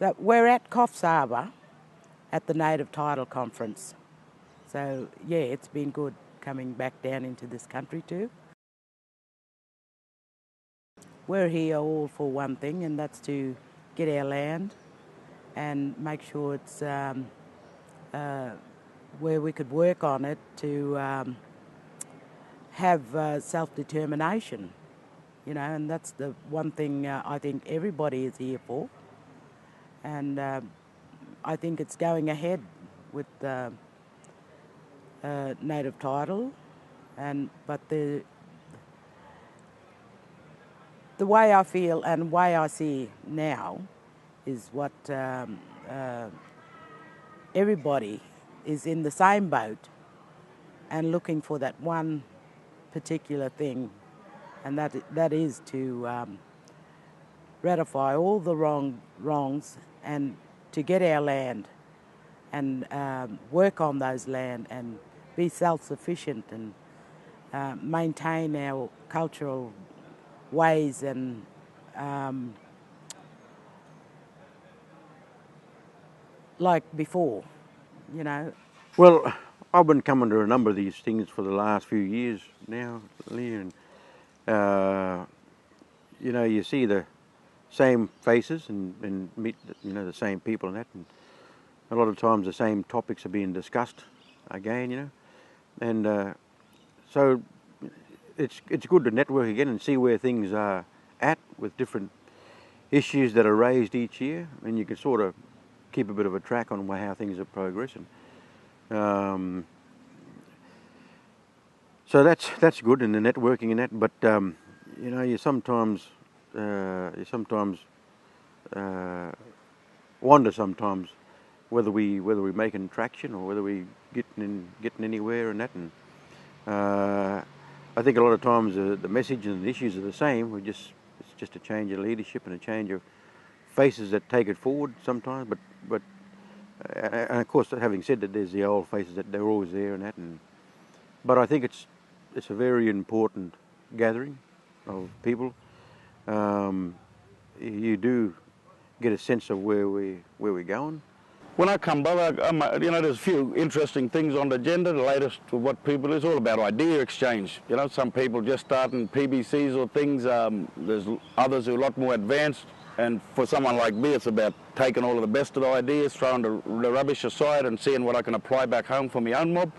So we're at Coffs Harbour at the Native Title Conference. So yeah, it's been good coming back down into this country too. We're here all for one thing, and that's to get our land and make sure it's where we could work on it to have self-determination, you know, and that's the one thing I think everybody is here for. And I think it's going ahead with native title, but the way I feel and way I see now is what everybody is in the same boat and looking for that one particular thing, and that is to ratify all the wrongs and to get our land and work on those land and be self-sufficient and maintain our cultural ways and like before, you know. Well, I've been coming to a number of these things for the last few years now, Leah, and you know, you see the same faces and meet, you know, the same people and that, and a lot of times the same topics are being discussed again, you know, and so it's good to network again and see where things are at with different issues that are raised each year, and you can sort of keep a bit of a track on how things are progressing. So that's good in the networking and that, but you know, you sometimes wonder sometimes whether we're making traction or whether we getting anywhere and that, and I think a lot of times the message and the issues are the same. It's just a change of leadership and a change of faces that take it forward sometimes, but and of course, having said that, there's the old faces that they're always there and that, but I think it's a very important gathering of people. You do get a sense of where we're going. When I come by, you know, there's a few interesting things on the agenda. The latest of what people is all about idea exchange. You know, some people just starting PBCs or things. There's others who are a lot more advanced. And for someone like me, it's about taking all of the best of the ideas, throwing the rubbish aside and seeing what I can apply back home for my own mob.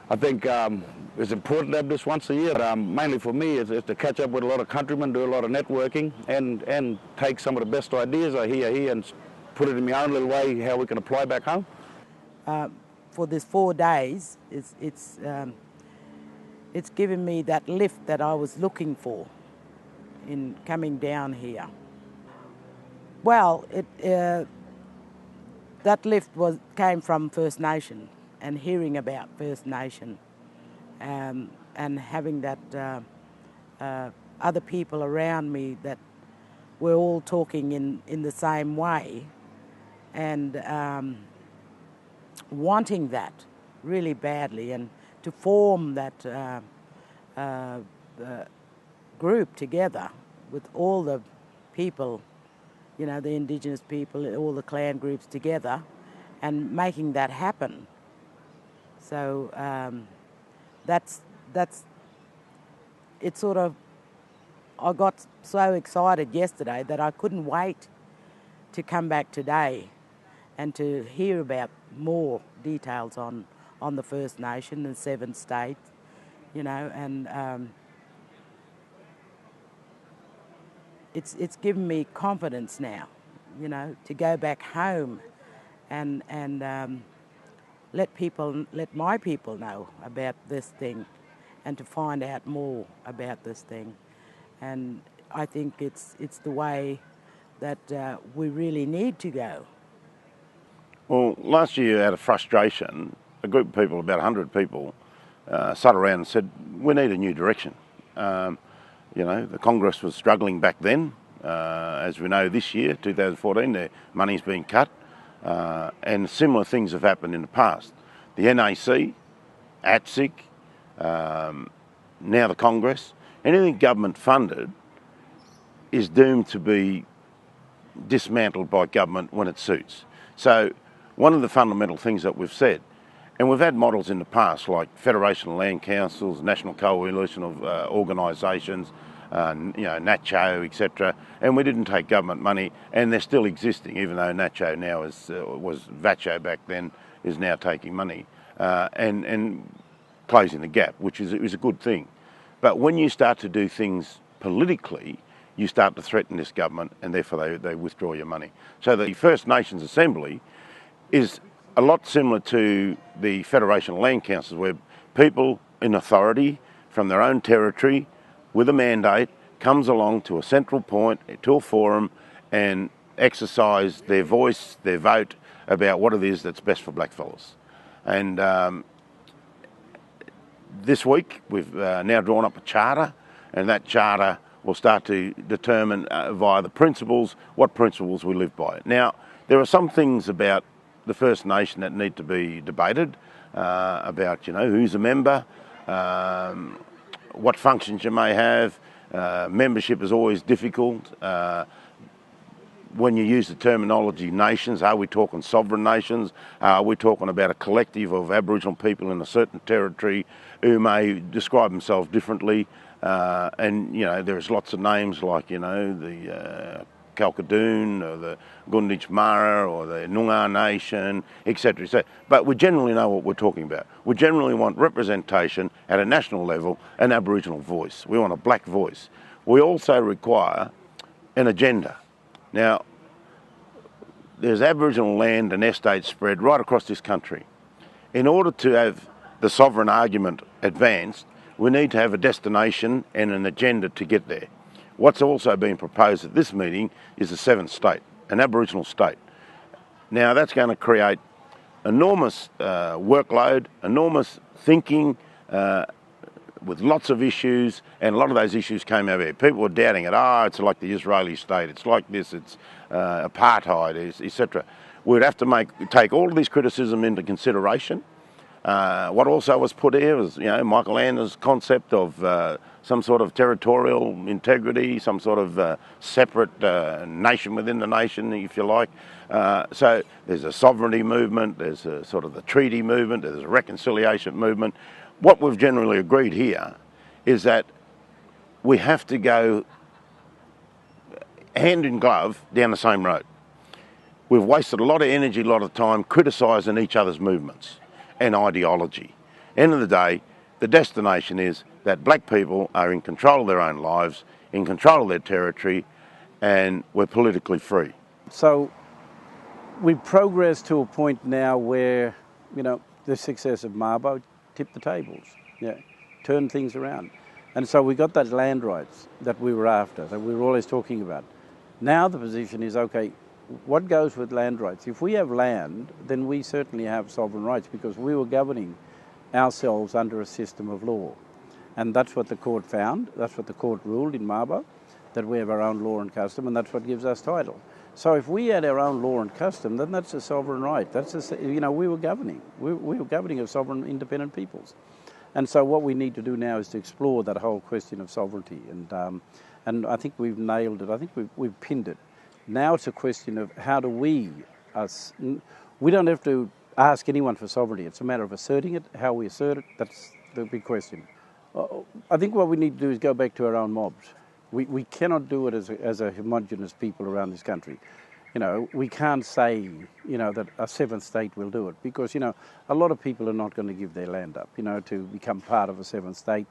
I think it's important to have this once a year. Mainly for me, is to catch up with a lot of countrymen, do a lot of networking, and take some of the best ideas I hear here and put it in my own little way, how we can apply back home. For this 4 days, it's given me that lift that I was looking for in coming down here. Well, that lift came from First Nation and hearing about First Nation and having that other people around me that were all talking in the same way and wanting that really badly, and to form that group together with all the people, you know, the Indigenous people, all the clan groups together, and making that happen. So that's it. Sort of, I got so excited yesterday that I couldn't wait to come back today and to hear about more details on the First Nation and 7 states, you know, and it's given me confidence now, you know, to go back home and let my people know about this thing and to find out more about this thing. And I think it's the way that we really need to go. Well, last year, out of frustration, a group of people, about 100 people, sat around and said, we need a new direction. You know, the Congress was struggling back then. As we know, this year, 2014, their money's been cut. And similar things have happened in the past. The NAC, ATSIC, now the Congress, anything government funded is doomed to be dismantled by government when it suits. So one of the fundamental things that we've said, and we've had models in the past like Federation of Land Councils, National Coalition of Organisations, NACCHO, etc. And we didn't take government money, and they're still existing, even though NACCHO now was VACCHO back then, is now taking money and closing the gap, which is a good thing. But when you start to do things politically, you start to threaten this government, and therefore they withdraw your money. So the First Nations Assembly is a lot similar to the Federation of Land Councils, where people in authority from their own territory with a mandate comes along to a central point, to a forum, and exercise their voice, their vote about what it is that's best for blackfellas. And this week we've now drawn up a charter, and that charter will start to determine via the principles what principles we live by. Now, there are some things about the First Nation that need to be debated, about who's a member, what functions you may have. Membership is always difficult. When you use the terminology nations, are we talking sovereign nations? Are we talking about a collective of Aboriginal people in a certain territory who may describe themselves differently? And there's lots of names like the Kalkadoon or the Gunditj Mara or the Noongar Nation, etc., etc. But we generally know what we're talking about. We generally want representation at a national level, an Aboriginal voice. We want a black voice. We also require an agenda. Now, there's Aboriginal land and estates spread right across this country. In order to have the sovereign argument advanced, we need to have a destination and an agenda to get there. What's also been proposed at this meeting is a seventh state, an Aboriginal state. Now that's going to create enormous workload, enormous thinking, with lots of issues, and a lot of those issues came over here. People were doubting it. It's like the Israeli state, it's like this, it's apartheid, etc. We'd have to take all of this criticism into consideration. What also was put here was, Michael Ander's concept of some sort of territorial integrity, some sort of separate nation within the nation, if you like. So there's a sovereignty movement, there's a sort of the treaty movement, there's a reconciliation movement. What we've generally agreed here is that we have to go hand in glove down the same road. We've wasted a lot of energy, a lot of time criticising each other's movements and ideology. End of the day, the destination is that black people are in control of their own lives, in control of their territory, and we're politically free. So we've progressed to a point now where, the success of Mabo tipped the tables, turned things around. And so we got that land rights that we were after, that we were always talking about. Now the position is, okay, what goes with land rights? If we have land, then we certainly have sovereign rights, because we were governing ourselves under a system of law. And that's what the court found, that's what the court ruled in Mabo, that we have our own law and custom, and that's what gives us title. So if we had our own law and custom, then that's a sovereign right. We were governing. We were governing of sovereign independent peoples. And so what we need to do now is to explore that whole question of sovereignty. And I think we've nailed it. I think we've pinned it. Now it's a question of how do we don't have to ask anyone for sovereignty. It's a matter of asserting it, how we assert it. That's the big question. I think what we need to do is go back to our own mobs. We cannot do it as a homogenous people around this country. We can't say, that a seventh state will do it, because, a lot of people are not going to give their land up, to become part of a seventh state,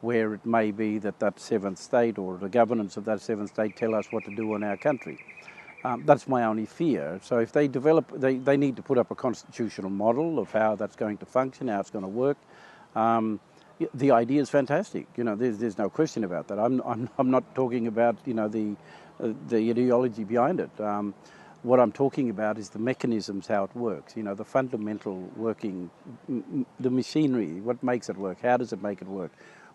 where it may be that seventh state or the governance of that seventh state tell us what to do in our country. That's my only fear. So if they develop, they need to put up a constitutional model of how that's going to function, how it's going to work. The idea is fantastic. There's no question about that. I'm not talking about the ideology behind it. What I'm talking about is the mechanisms, how it works. The fundamental working, the machinery, what makes it work, how does it make it work,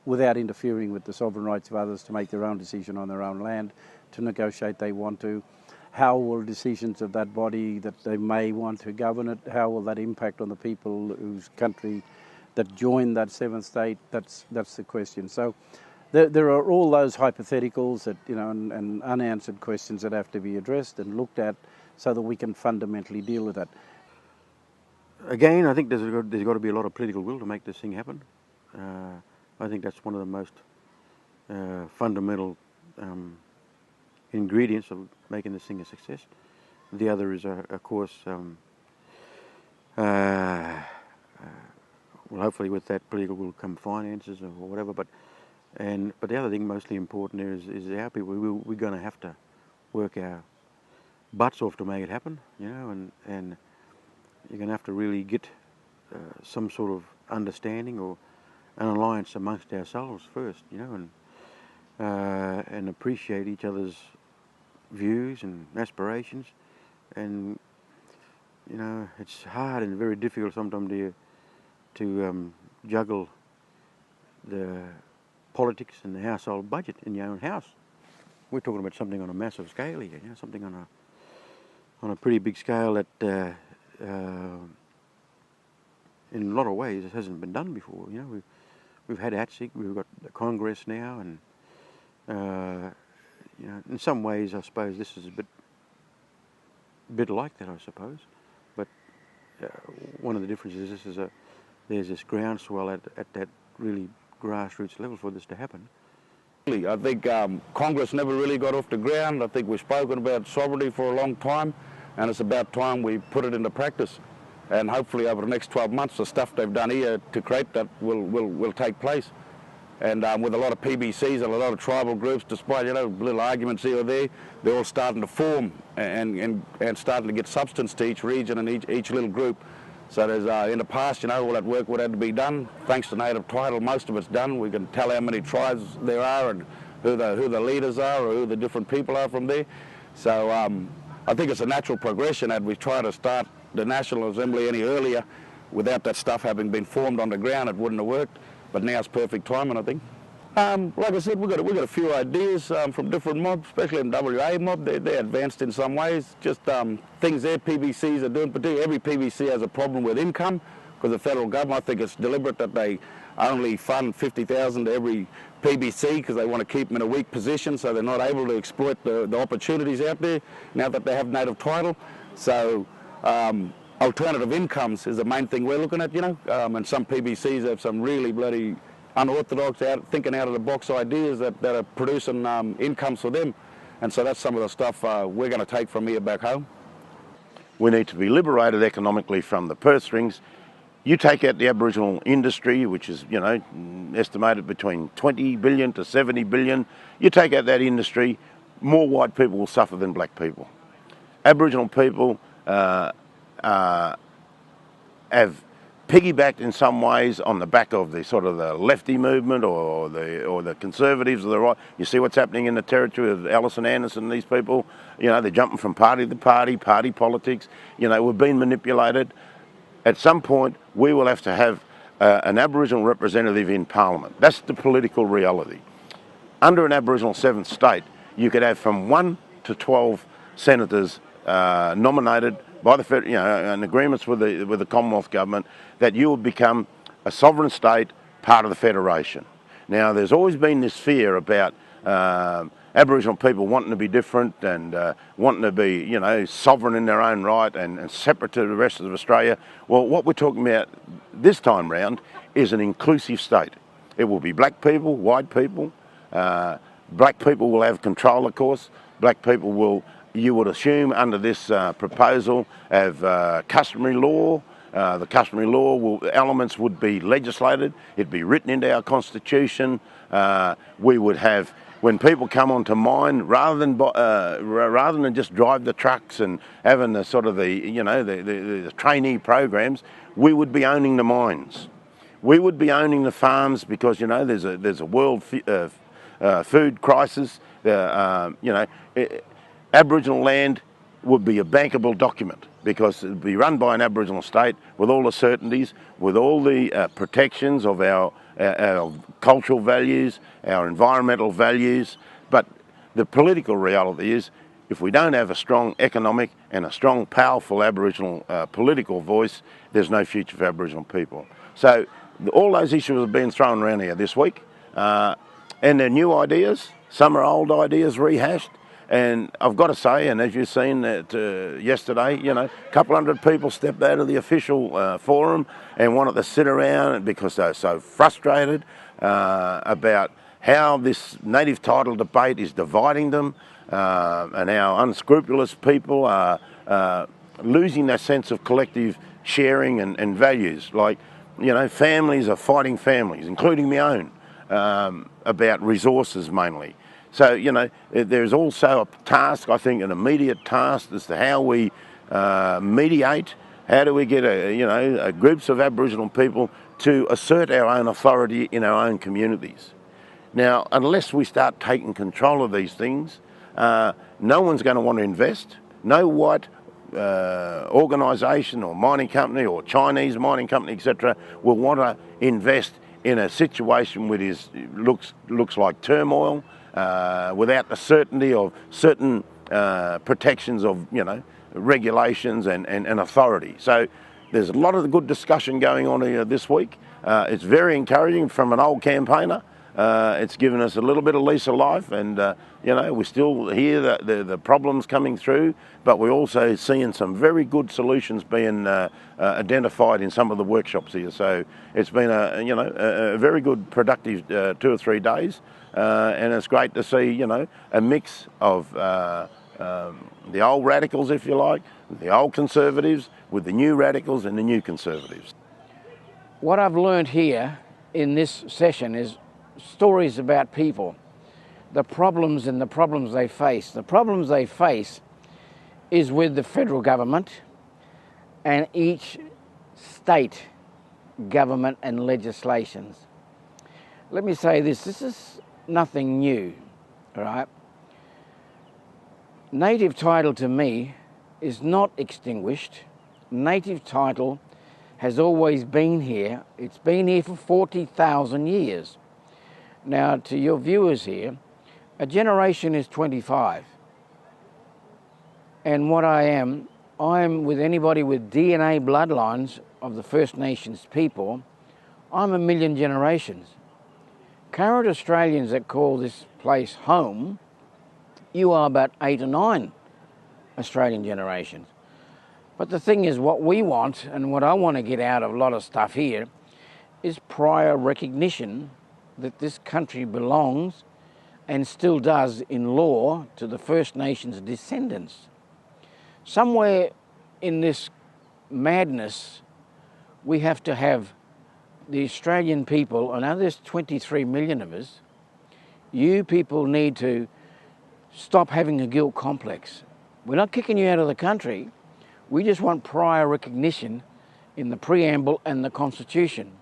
without interfering with the sovereign rights of others to make their own decision on their own land, to negotiate they want to. How will decisions of that body that they may want to govern it, how will that impact on the people whose country that join that seventh state? That's the question. So there are all those hypotheticals that, you know, and unanswered questions that have to be addressed and looked at so that we can fundamentally deal with that. Again, I think there's got to be a lot of political will to make this thing happen. I think that's one of the most fundamental ingredients of making this thing a success. The other is, of course, well, hopefully with that political will come finances or whatever. But the other thing, mostly important, is our people. We're going to have to work our butts off to make it happen, you know, and you're going to have to really get some sort of understanding or an alliance amongst ourselves first, you know, and appreciate each other's views and aspirations. And you know, it's hard and very difficult sometimes to juggle the politics and the household budget in your own house. We're talking about something on a massive scale here, you know, something on a pretty big scale that in a lot of ways it hasn't been done before. You know, we've had ATSIC, we've got the Congress now, and you know, in some ways I suppose this is a bit like that, I suppose. But one of the differences is there's this groundswell at that really grassroots level for this to happen. I think Congress never really got off the ground. I think we've spoken about sovereignty for a long time, and it's about time we put it into practice. And hopefully over the next 12 months, the stuff they've done here to create that will take place. And with a lot of PBCs and a lot of tribal groups, despite, you know, little arguments here or there, they're all starting to form and starting to get substance to each region and each little group. So there's, in the past, you know, all that work would have to be done. Thanks to native title, most of it's done. We can tell how many tribes there are and who the leaders are or who the different people are from there. So I think it's a natural progression that we try to start the National Assembly any earlier. Without that stuff having been formed on the ground, it wouldn't have worked. But now's perfect timing, I think. Like I said, we've got a few ideas from different mobs, especially in WA mob. They're advanced in some ways. Just things their PBCs are doing. Particularly every PBC has a problem with income because the federal government, I think it's deliberate that they only fund 50,000 to every PBC because they want to keep them in a weak position so they're not able to exploit the opportunities out there now that they have native title. So alternative incomes is the main thing we're looking at, you know, and some PBCs have some really bloody unorthodox, thinking out of the box ideas that are producing incomes for them. And so that's some of the stuff we're going to take from here back home. We need to be liberated economically from the purse strings. You take out the Aboriginal industry, which is, you know, estimated between 20 billion to 70 billion. You take out that industry, more white people will suffer than black people. Aboriginal people have piggybacked in some ways on the back of the sort of the lefty movement or the conservatives or the right. You see what's happening in the territory of Alison Anderson and these people. You know, they're jumping from party to party politics. You know, we're being manipulated. At some point, we will have to have an Aboriginal representative in Parliament. That's the political reality. Under an Aboriginal seventh state, you could have from 1 to 12 senators nominated by the federal, you know, in agreements with the Commonwealth government, that you will become a sovereign state, part of the federation. Now, there's always been this fear about Aboriginal people wanting to be different and wanting to be, you know, sovereign in their own right and separate to the rest of Australia. Well, what we're talking about this time round is an inclusive state. It will be black people, white people. Black people will have control, of course. Black people will, you would assume, under this proposal, have customary law. The customary law elements would be legislated. It'd be written into our constitution. We would have, when people come onto mine, rather than just drive the trucks and having the sort of the trainee programs, we would be owning the mines. We would be owning the farms because, you know, there's a world food crisis. Aboriginal land would be a bankable document because it would be run by an Aboriginal state with all the certainties, with all the protections of our cultural values, our environmental values. But the political reality is, if we don't have a strong economic and a strong, powerful Aboriginal political voice, there's no future for Aboriginal people. So all those issues have been thrown around here this week. and they're new ideas. Some are old ideas rehashed. And I've got to say, and as you've seen that yesterday, you know, a couple hundred people stepped out of the official forum and wanted to sit around because they're so frustrated about how this native title debate is dividing them and how unscrupulous people are losing their sense of collective sharing and values. Like, you know, families are fighting families, including my own, about resources mainly. So, you know, there's also a task, I think, an immediate task as to how we mediate, how do we get, groups of Aboriginal people to assert our own authority in our own communities. Now, unless we start taking control of these things, no one's going to want to invest. No white organisation or mining company or Chinese mining company, etc., will want to invest in a situation which looks like turmoil, without the certainty of certain protections of, you know, regulations and authority. So there's a lot of good discussion going on here this week. It's very encouraging from an old campaigner. It's given us a little bit of lease of life, and you know, we still hear the problems coming through, but we're also seeing some very good solutions being identified in some of the workshops here. So it's been a very good, productive 2 or 3 days, and it's great to see, you know, a mix of the old radicals, if you like, the old conservatives with the new radicals and the new conservatives. What I've learned here in this session is stories about people, the problems and the problems they face. The problems they face is with the federal government and each state government and legislations. Let me say this is nothing new, all right? Native title to me is not extinguished. Native title has always been here. It's been here for 40,000 years. Now, to your viewers here, a generation is 25. And what I am with anybody with DNA bloodlines of the First Nations people, I'm 1 million generations. Current Australians that call this place home, you are about 8 or 9 Australian generations. But the thing is, what we want and what I want to get out of a lot of stuff here is prior recognition that this country belongs and still does in law to the First Nations descendants. Somewhere in this madness, we have to have the Australian people, and now there's 23 million of us, you people need to stop having a guilt complex. We're not kicking you out of the country. We just want prior recognition in the preamble and the Constitution.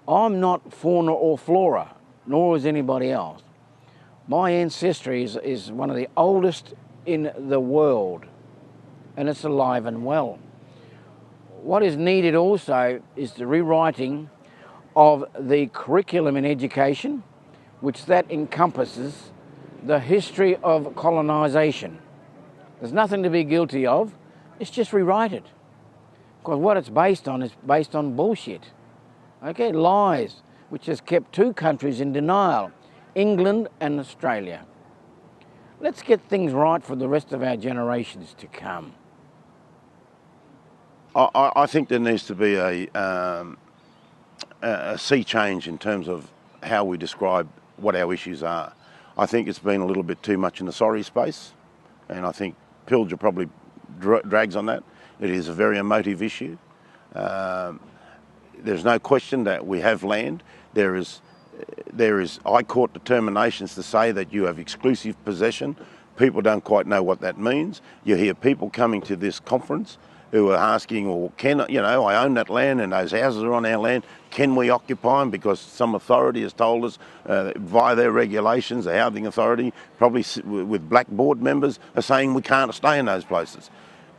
I'm not fauna or flora, nor is anybody else. My ancestry is one of the oldest in the world, and it's alive and well. What is needed also is the rewriting of the curriculum in education, which that encompasses the history of colonisation. There's nothing to be guilty of, it's just rewrite it. Because what it's based on is based on bullshit. Okay, lies, which has kept 2 countries in denial, England and Australia. Let's get things right for the rest of our generations to come. I think there needs to be a sea change in terms of how we describe what our issues are. I think it's been a little bit too much in the sorry space, and I think Pilger probably drags on that. It is a very emotive issue. There's no question that we have land. There is High Court determinations to say that you have exclusive possession. People don't quite know what that means. You hear people coming to this conference who are asking, well, I own that land and those houses are on our land, can we occupy them? Because some authority has told us via their regulations, the housing authority, probably with black board members, are saying we can't stay in those places.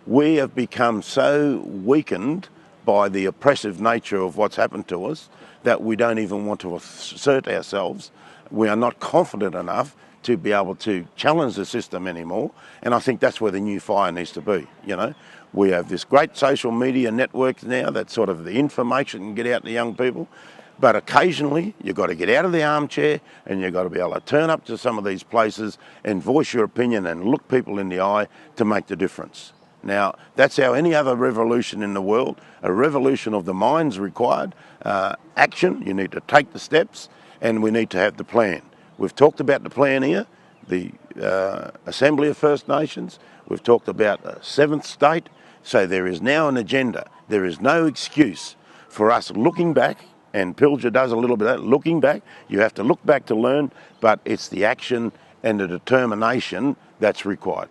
We have become so weakened by the oppressive nature of what's happened to us that we don't even want to assert ourselves. We are not confident enough to be able to challenge the system anymore, and I think that's where the new fire needs to be, you know. We have this great social media network now that sort of the information can get out to young people. But occasionally, you've got to get out of the armchair and you've got to be able to turn up to some of these places and voice your opinion and look people in the eye to make the difference. Now, that's how any other revolution in the world, a revolution of the mind's required. Action, you need to take the steps, and we need to have the plan. We've talked about the plan here, the Assembly of First Nations. We've talked about a seventh state. So there is now an agenda. There is no excuse for us looking back, and Pilger does a little bit of that, looking back. You have to look back to learn, but it's the action and the determination that's required.